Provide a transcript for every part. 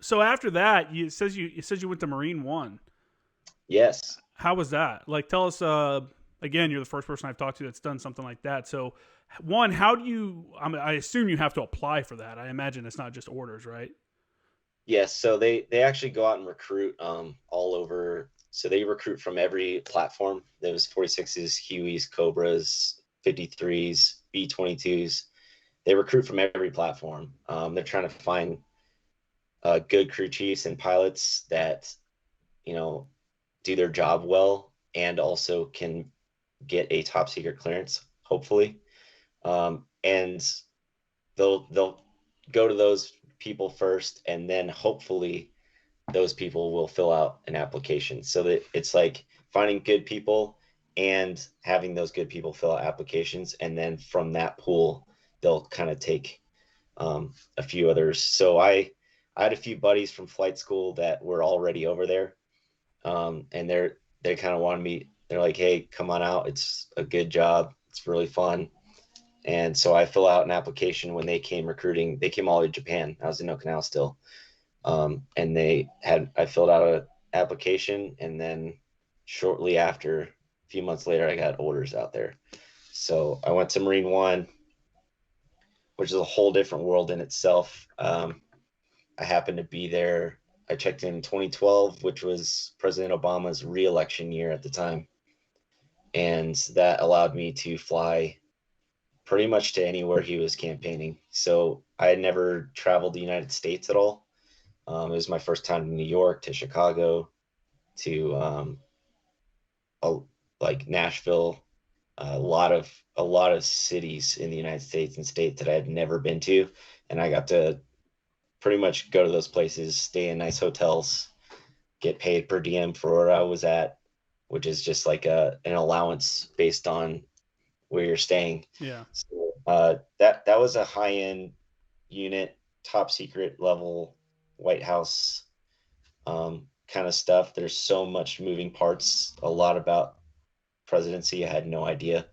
So after that, it says you went to Marine One. Yes. How was that? Like, tell us. Again, you're the first person I've talked to that's done something like that. So, one, how do you? I assume you have to apply for that. I imagine it's not just orders, right? Yes, so they actually go out and recruit all over. So they recruit from every platform. There's 46s, Hueys, Cobras, 53s, B-22s. They recruit from every platform. They're trying to find good crew chiefs and pilots that you know do their job well and also can get a top secret clearance, hopefully. And they'll go to those people first, and then hopefully those people will fill out an application. So that it's like finding good people and having those good people fill out applications, and then from that pool they'll kind of take a few others. So I had a few buddies from flight school that were already over there, and they kind of wanted me. They're like, "Hey, come on out. It's a good job. It's really fun." And so I fill out an application when they came recruiting. They came all the way to Japan. I was in Okinawa still, and I filled out an application, and then shortly after, a few months later, I got orders out there. So I went to Marine One, which is a whole different world in itself. I happened to be there. I checked in 2012, which was President Obama's re-election year at the time, and that allowed me to fly pretty much to anywhere he was campaigning. So I had never traveled the United States at all. It was my first time to New York, to Chicago, to a, like Nashville, a lot of cities in the United States and states that I had never been to, and I got to pretty much go to those places, stay in nice hotels, get paid per diem for where I was at, which is just like an allowance based on where you're staying. Yeah. So that was a high end unit, top secret level, White House kind of stuff. There's so much moving parts. A lot about presidency I had no idea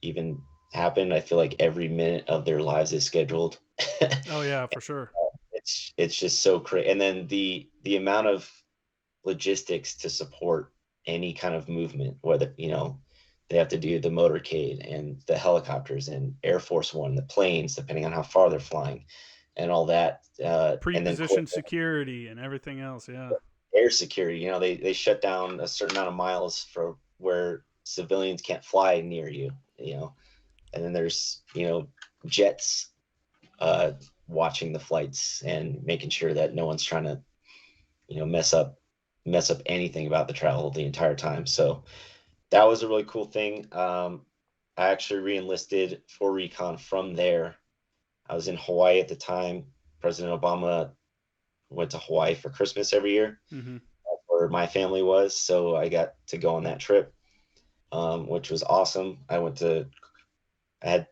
even happened. I feel like every minute of their lives is scheduled. Oh yeah, for sure. It's just so crazy. And then the amount of logistics to support any kind of movement, whether they have to do the motorcade and the helicopters and Air Force One, the planes, depending on how far they're flying, and all that. And then Pre-position security and everything else. Yeah. air security. They shut down a certain amount of miles for where civilians can't fly near you. And then there's jets uh, watching the flights and making sure that no one's trying to mess up anything about the travel the entire time. So that was a really cool thing. I actually re-enlisted for recon from there. I was in Hawaii at the time. President Obama went to Hawaii for Christmas every year, Mm-hmm. where my family was. So I got to go on that trip, which was awesome. I had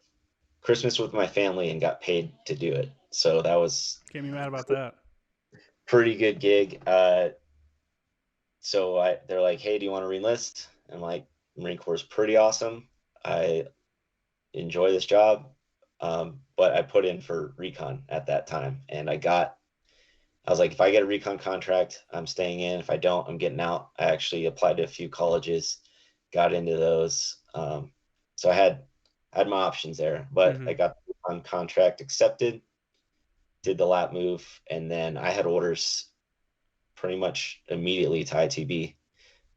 Christmas with my family and got paid to do it. So that was Can't be mad about that. pretty good gig. They're like, "Hey, do you want to reenlist?" I'm like, "Marine Corps is pretty awesome. I enjoy this job." But I put in for recon at that time, and I was like, if I get a recon contract, I'm staying in. If I don't, I'm getting out. I actually applied to a few colleges, got into those. So I had my options there, but Mm-hmm. I got the recon contract accepted, did the lap move, and then I had orders pretty much immediately to ITB.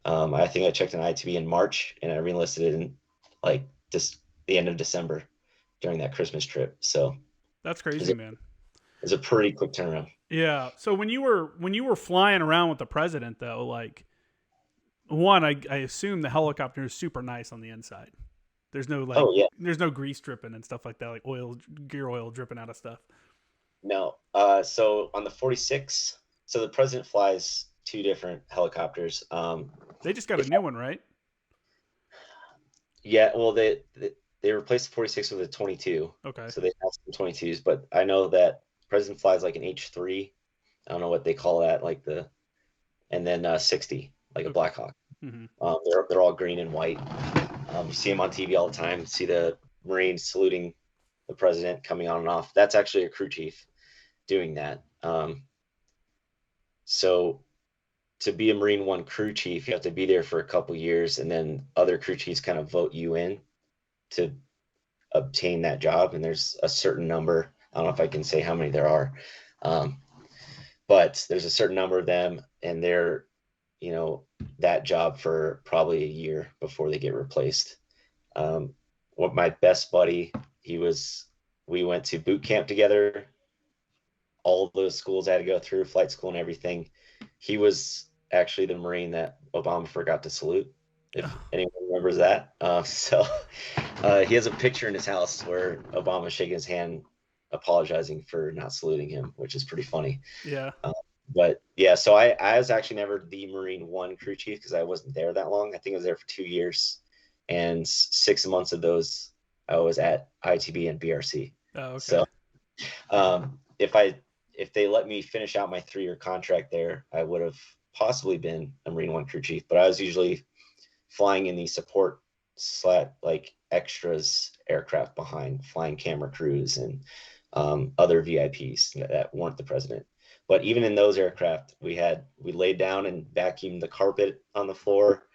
I think I checked an ITB in March, and I reenlisted in like just the end of December during that Christmas trip. So That's it was crazy, man. a pretty quick turnaround. Yeah. So when you were flying around with the president, though, like, one, I assume the helicopter is super nice on the inside. There's no like Oh yeah, there's no grease dripping and stuff like that, like gear oil dripping out of stuff. no. So on the 46, so the president flies two different helicopters. They just got a if new one, right? Yeah, well they replaced the 46 with a 22, Okay. so they have some 22s. But I know that president flies like an H3. I don't know what they call that, like and then 60, like a Okay. Black Hawk. Mm-hmm. They're all green and white. You see them on TV all the time. You see the Marines saluting the president coming on and off. That's actually a crew chief doing that. So to be a Marine One crew chief, you have to be there for a couple years, and then other crew chiefs kind of vote you in to obtain that job. And there's a certain number. I don't know if I can say how many there are, um, but there's a certain number of them, and they're, that job for probably a year before they get replaced. What my best buddy, we went to boot camp together. All those schools I had to go through, flight school and everything. He was actually the Marine that Obama forgot to salute, if anyone remembers that. He has a picture in his house where Obama's shaking his hand, apologizing for not saluting him, which is pretty funny. Yeah. But yeah, so I was actually never the Marine One crew chief because I wasn't there that long. I think I was there for 2 years, and 6 months of those I was at ITB and BRC. Oh, okay. So if they let me finish out my 3-year contract there, I would have possibly been a Marine One crew chief. But I was usually flying in the support like extras aircraft behind, flying camera crews and other VIPs that weren't the president. But even in those aircraft, we laid down and vacuumed the carpet on the floor.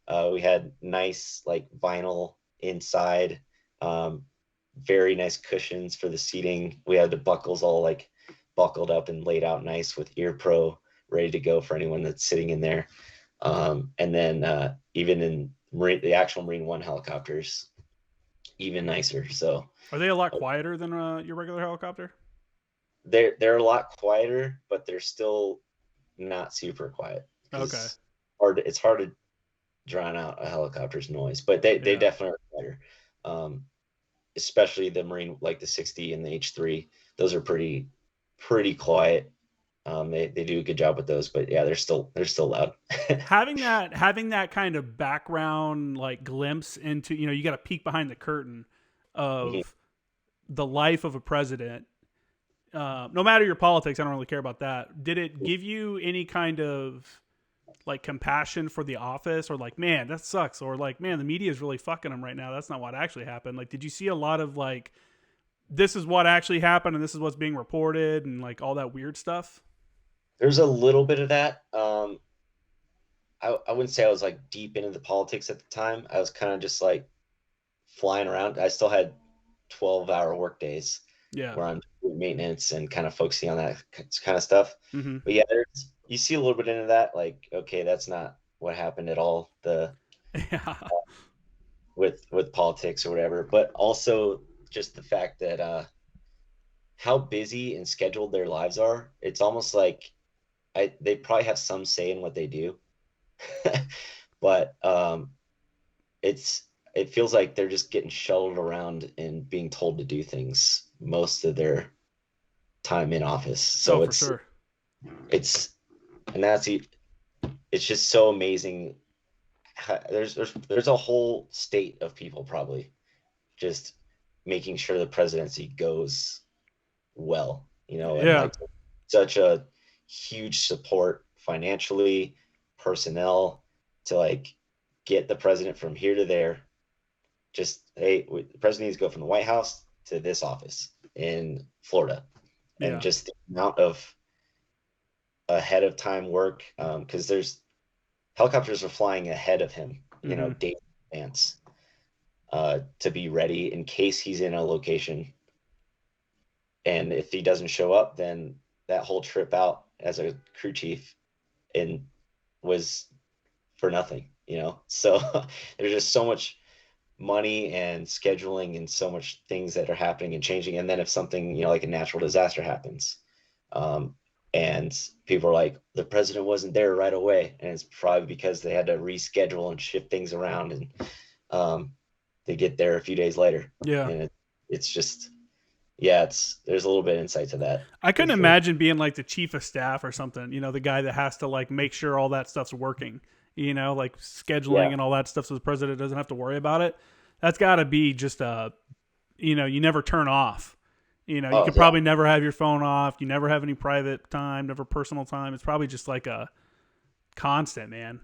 We had nice like vinyl inside, very nice cushions for the seating. We had the buckles all like buckled up and laid out nice with ear pro ready to go for anyone that's sitting in there. And then even in the actual Marine One helicopters, even nicer. So are they a lot quieter than your regular helicopter? They're a lot quieter, but they're still not super quiet. Okay. It's hard to drown out a helicopter's noise, but they definitely are quieter. Especially the Marine, like the 60 and the H3, those are pretty quiet. They do a good job with those, but yeah, they're still loud. having that kind of background, like glimpse into, you got to peek behind the curtain of the life of a president. No matter your politics, I don't really care about that. Did it give you any kind of like compassion for the office, or like, man, that sucks, or like, man, the media is really fucking them right now, that's not what actually happened? Like, did you see a lot of like, this is what actually happened and this is what's being reported and like all that weird stuff? There's a little bit of that. I wouldn't say I was like deep into the politics at the time. I was kind of just like flying around. I still had 12-hour work days where I'm doing maintenance and kind of focusing on that kind of stuff. Mm-hmm. But yeah, you see a little bit into that. Like, okay, that's not what happened at all. With politics or whatever, but also just the fact that how busy and scheduled their lives are. It's almost like they probably have some say in what they do, but it feels like they're just getting shuttled around and being told to do things most of their time in office. So for sure. It's just so amazing. There's a whole state of people probably just making sure the presidency goes well, and like such a huge support financially, personnel, to like get the president from here to there. Just, hey, the president needs to go from the White House to this office in Florida. And just the amount of ahead of time work, because there's helicopters are flying ahead of him, days in advance, to be ready in case he's in a location. And if he doesn't show up, then that whole trip out as a crew chief was for nothing, So there's just so much money and scheduling and so much things that are happening and changing. And then if something, like a natural disaster happens, and people are like, the president wasn't there right away, and it's probably because they had to reschedule and shift things around, and they get there a few days later. And it's just, there's a little bit of insight to that. I couldn't imagine being like the chief of staff or something, the guy that has to like make sure all that stuff's working, like scheduling and all that stuff, so the president doesn't have to worry about it. That's got to be just you never turn off. You could probably never have your phone off. You never have any private time, never personal time. It's probably just like a constant, man.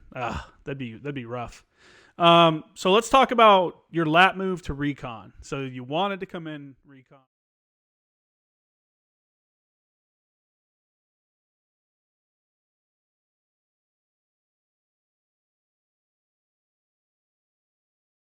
That'd be rough. So let's talk about your lat move to recon. So you wanted to come in recon.